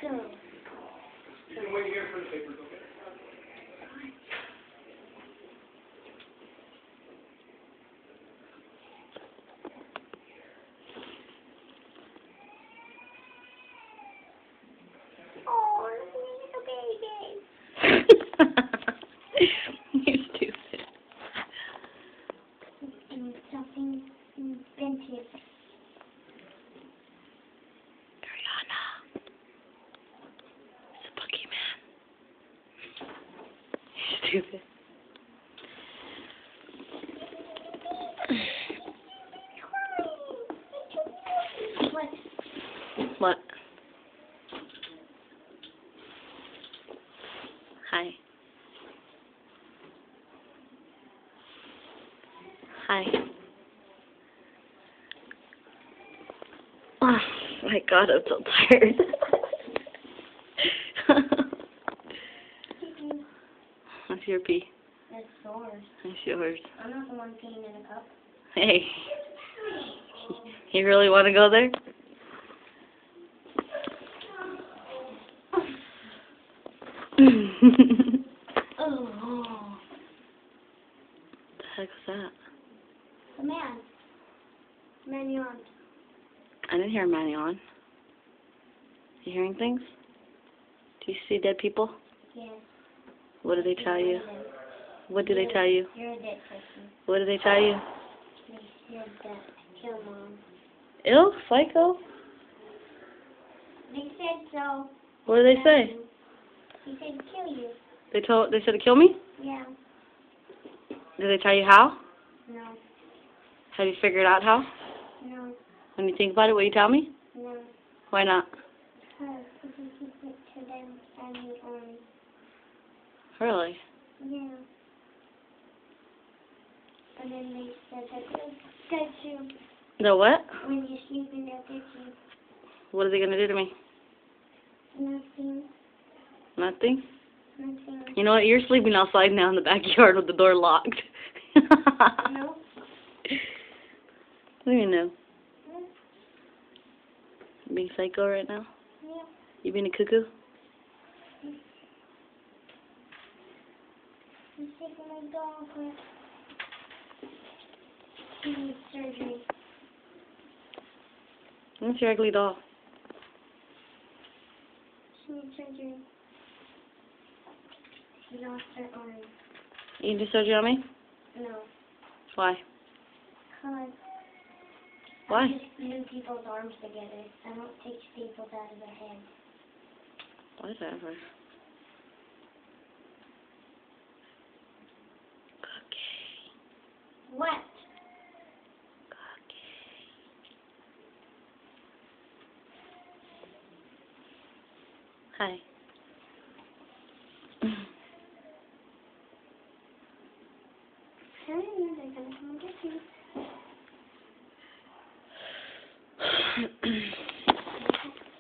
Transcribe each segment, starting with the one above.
Go. You can wait here for the papers, okay? Oh, little baby. You're stupid. And something vintage. Ariana. It's a boogeyman. You're stupid. What? What? Hi. Hi. Oh my god, I'm so tired. That's your pee. That's yours. That's yours. I'm not the one peeing in a cup. Hey. You really want to go there? Oh. What the heck was that? The man. Magnon. I didn't hear Magnon. You hearing things? Do you see dead people? Yes. What do they tell you? What do they tell you? You're a dead person. What do they tell you? You're dead. Kill mom. Ew, psycho. They said so. What do they say? He said kill you. They said to kill me? Yeah. Did they tell you how? No. Have you figured out how? No. When you think about it, will you tell me? No. Why not? Because he keep it to them and the army. Really? Yeah. And then they said that they'll get you The what? when you sleep and they'll get you. What are they gonna do to me? Nothing. Nothing? Nothing. You know what? You're sleeping outside now in the backyard with the door locked. No? What do you know? Hmm? You being psycho right now? Yeah. You being a cuckoo? I'm taking my dog with. She needs surgery. What's your ugly doll? She needs surgery. She lost her arm. You can do surgery on me? No. Why? Because Why? I just glue people's arms together. I don't take staples out of their head. Whatever. Cookie. What? Cookie. Hi. They're gonna come get you.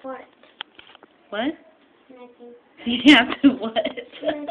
What? What? Nothing. You have to what? Nothing.